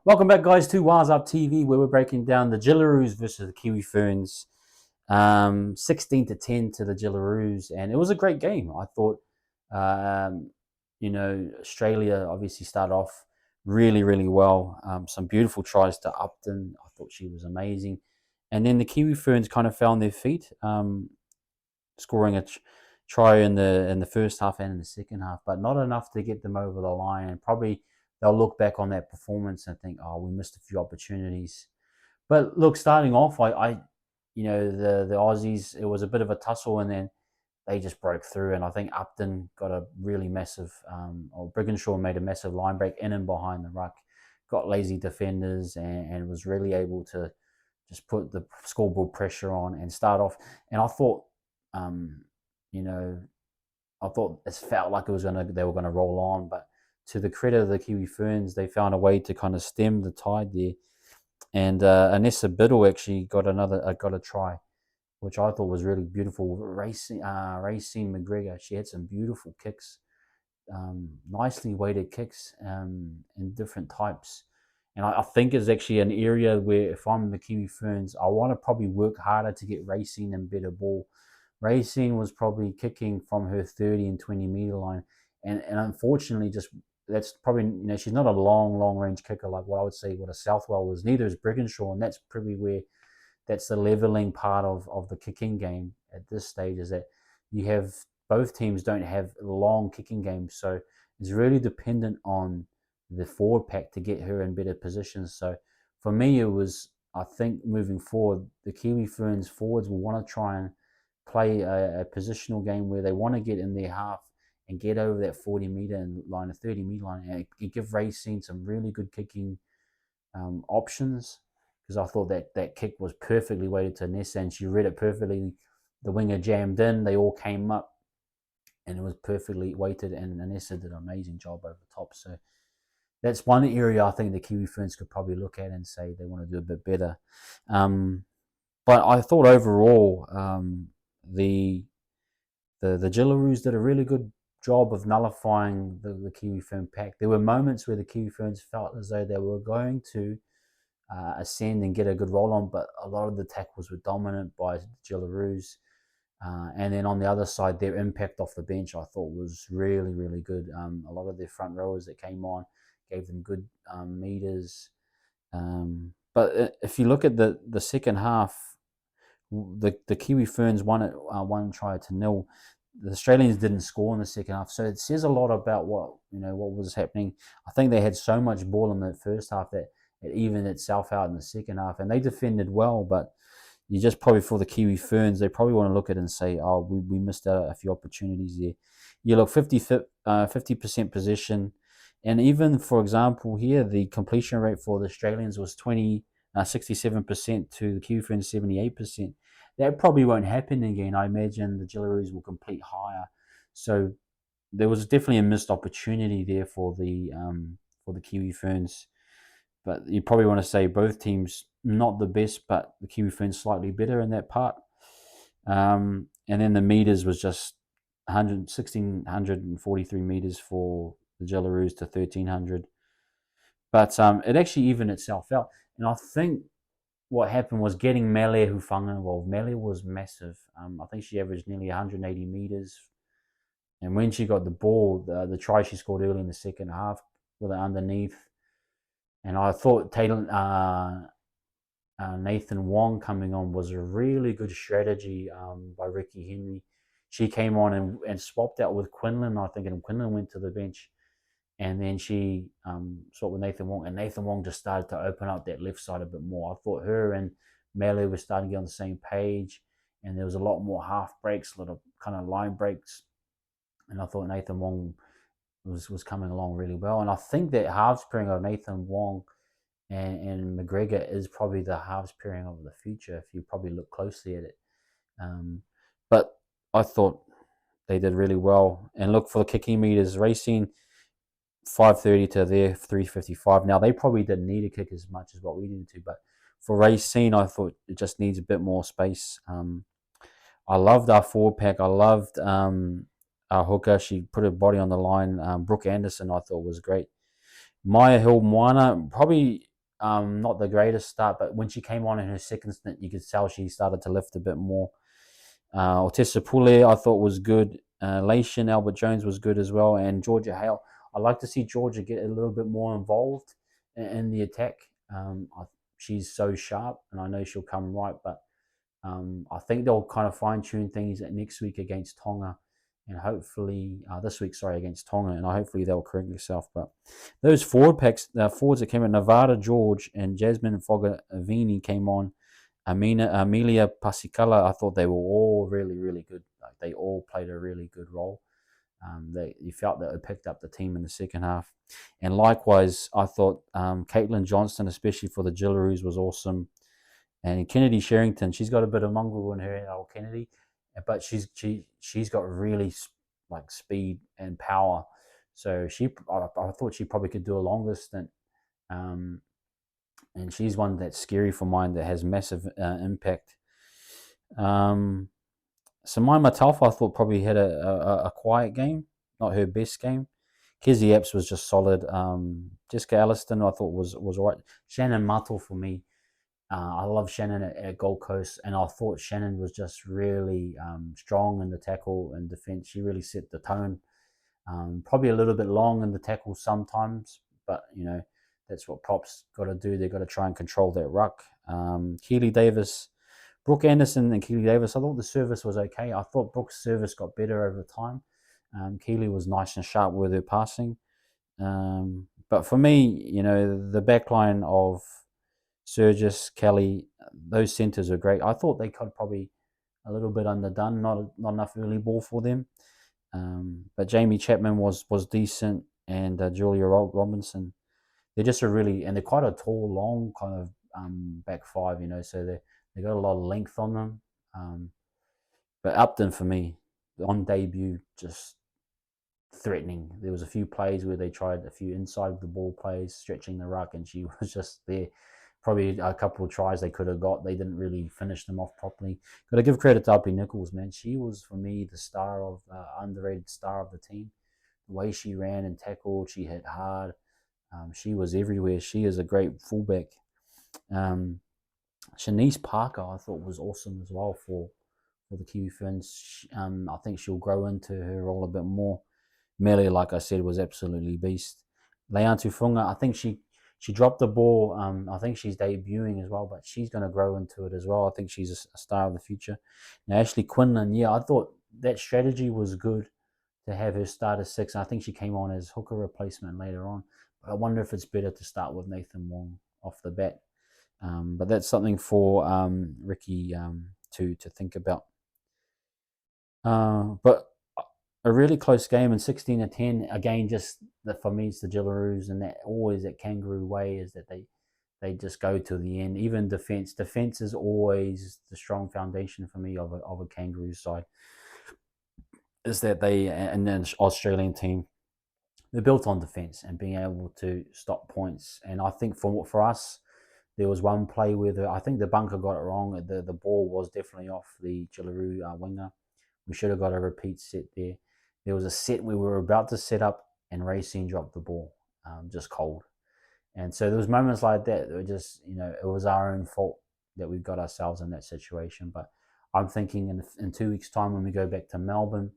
Welcome back, guys, to Wise Up TV, where we're breaking down the Jillaroos versus the Kiwi Ferns. 16-10 to the Jillaroos, and it was a great game. I thought, um, Australia obviously started off really, really well. Some beautiful tries to Upton. I thought she was amazing. And then the Kiwi Ferns kind of found their feet, scoring a try in the first half and in the second half, but not enough to get them over the line. And probably they'll look back on that performance and think, "Oh, we missed a few opportunities." But look, starting off, the Aussies, it was a bit of a tussle, and then they just broke through. And I think Upton got a really massive, or Brigginshaw made a massive line break in and behind the ruck, got lazy defenders, and was really able to just put the scoreboard pressure on and start off. And I thought, um, you know, I thought it felt like they were gonna roll on, but to the credit of the Kiwi Ferns, they found a way to kind of stem the tide there. And Anessa Biddle actually got a try, which I thought was really beautiful. Racine McGregor, she had some beautiful kicks, nicely weighted kicks in different types. And I think it's actually an area where if I'm the Kiwi Ferns, I want to probably work harder to get Racine and better ball. Racine was probably kicking from her 30 and 20 meter line, and unfortunately, just that's probably she's not a long range kicker like what I would say what a Southwell was. Neither is Brigginshaw, and that's probably where that's the leveling part of the kicking game at this stage, is that you have both teams don't have long kicking games, so it's really dependent on the forward pack to get her in better positions. So for me, it was, I think, moving forward, the Kiwi Ferns forwards will want to try and play a positional game where they want to get in their half and get over that 40-meter line, a 30-meter line, and give Racine some really good kicking options, because I thought that kick was perfectly weighted to Nessa, and she read it perfectly. The winger jammed in, they all came up, and it was perfectly weighted, and Nessa did an amazing job over the top. So that's one area I think the Kiwi Ferns could probably look at and say they want to do a bit better. But I thought overall, the Jillaroos did a really good job of nullifying the Kiwi Fern pack. There were moments where the Kiwi Ferns felt as though they were going to ascend and get a good roll on, but a lot of the tackles were dominant by the Jillaroos. And then on the other side, their impact off the bench I thought was really, really good. A lot of their front rowers that came on gave them good meters. But if you look at the second half, the Kiwi Ferns won it 1-0. The Australians didn't score in the second half, so it says a lot about what was happening. I think they had so much ball in the first half that it evened itself out in the second half, and they defended well. But you just probably, for the Kiwi Ferns, they probably want to look at it and say, "Oh, we missed out a few opportunities there." You look 50% possession, and even for example here, the completion rate for the Australians was 67% to the Kiwi Ferns 78%. That probably won't happen again. I imagine the Jillaroos will complete higher. So there was definitely a missed opportunity there for the Kiwi Ferns. But you probably want to say both teams not the best, but the Kiwi Ferns slightly better in that part. And then the meters was just 1,643 meters for the Jillaroos to 1,300. But it actually evened itself out. And I think what happened was getting Melia Hufanga involved. Melia was massive. I think she averaged nearly 180 meters. And when she got the ball, the try she scored early in the second half with it underneath. And I thought Nathan Wong coming on was a really good strategy by Ricky Henry. She came on and swapped out with Quinlan, I think, and Quinlan went to the bench. And then she swapped with Nathan Wong, and Nathan Wong just started to open up that left side a bit more. I thought her and Melee were starting to get on the same page, and there was a lot more half breaks, a lot of kind of line breaks. And I thought Nathan Wong was coming along really well. And I think that halves pairing of Nathan Wong and McGregor is probably the halves pairing of the future if you probably look closely at it. But I thought they did really well. And look, for the kicking meters, Racing 530 to their 355. Now, they probably didn't need to kick as much as what we needed to, but for Racine, I thought it just needs a bit more space. I loved our forward pack. I loved our hooker. She put her body on the line. Brooke Anderson, I thought, was great. Maya Hill Moana, probably not the greatest start, but when she came on in her second stint, you could tell she started to lift a bit more. Otessa Pule, I thought was good. Laishan Albert Jones was good as well, and Georgia Hale. I like to see Georgia get a little bit more involved in the attack. She's so sharp, and I know she'll come right, but I think they'll kind of fine tune things next week against Tonga, and hopefully this week, sorry, against Tonga, and hopefully they'll correct themselves. But those forward packs, the forwards that came in, Nevada George and Jasmine Fogavini came on. Amelia Pasicala, I thought they were all really, really good. Like, they all played a really good role. You felt that it picked up the team in the second half. And likewise, I thought Caitlin Johnston, especially for the Jillaroos, was awesome. And Kennedy Sherrington, she's got a bit of mongrel in her, old Kennedy, but she's got really like speed and power. So I thought she probably could do a longer stint. And she's one that's scary for mine that has massive impact. Samai Matalfa, I thought probably had a quiet game, not her best game. Kizzy Epps was just solid. Jessica Alliston, I thought was all right. Shannon Mato for me. I love Shannon at Gold Coast, and I thought Shannon was just really strong in the tackle and defence. She really set the tone. Probably a little bit long in the tackle sometimes, but that's what props got to do. They've got to try and control that ruck. Keely Davis, Brooke Anderson and Keely Davis, I thought the service was okay. I thought Brooke's service got better over time. Keely was nice and sharp with her passing. But for me, the backline of Surgis, Kelly, those centres are great. I thought they could probably a little bit underdone, not enough early ball for them. But Jamie Chapman was decent, and Julia Robinson. They're just and they're quite a tall, long kind of back five, so they got a lot of length on them. But Upton, for me, on debut, just threatening. There was a few plays where they tried a few inside the ball plays, stretching the ruck, and she was just there. Probably a couple of tries they could have got. They didn't really finish them off properly. Got to give credit to Uppy Nichols, man. She was, for me, the underrated star of the team. The way she ran and tackled, she hit hard. She was everywhere. She is a great fullback. Shanice Parker, I thought, was awesome as well for the Kiwi Ferns. I think she'll grow into her role a bit more. Melly, like I said, was absolutely beast. Leantu Funga, I think she dropped the ball. I think she's debuting as well, but she's going to grow into it as well. I think she's a star of the future. Now, Ashley Quinlan, yeah, I thought that strategy was good to have her start as 6. I think she came on as hooker replacement later on. But I wonder if it's better to start with Nathan Wong off the bat. But that's something for Ricky to think about. But a really close game in 16-10. Again, just for me, it's the Jillaroos, and that always that kangaroo way is that they just go to the end. Even defense is always the strong foundation for me of a kangaroo side. Is that and then Australian team, they're built on defense and being able to stop points. And I think for us, there was one play where I think the bunker got it wrong. The ball was definitely off the Jillaroo winger. We should have got a repeat set there. There was a set we were about to set up, and Racine dropped the ball, just cold. And so there was moments like that were just, it was our own fault that we got ourselves in that situation. But I'm thinking in 2 weeks' time, when we go back to Melbourne,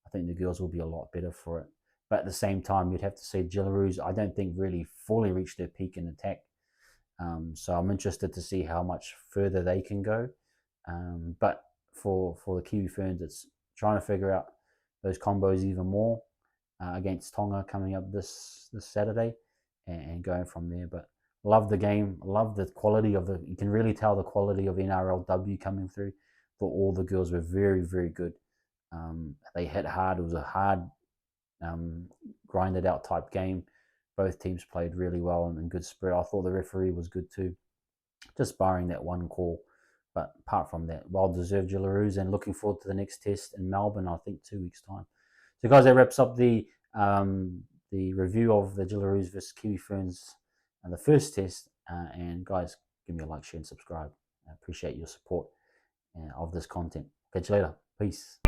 I think the girls will be a lot better for it. But at the same time, you'd have to say Jillaroos, I don't think really fully reached their peak in attack. So I'm interested to see how much further they can go. But for the Kiwi Ferns, it's trying to figure out those combos even more against Tonga coming up this Saturday and going from there. But love the game, love the quality of you can really tell the quality of NRLW coming through. For all the girls were very, very good. They hit hard. It was a hard, grinded out type game. Both teams played really well and in good spirit. I thought the referee was good too, just barring that one call. But apart from that, well-deserved Jillaroos, and looking forward to the next test in Melbourne, I think 2 weeks' time. So, guys, that wraps up the review of the Jillaroos versus Kiwi Ferns and the first test. And, guys, give me a like, share, and subscribe. I appreciate your support of this content. Catch you later. Peace.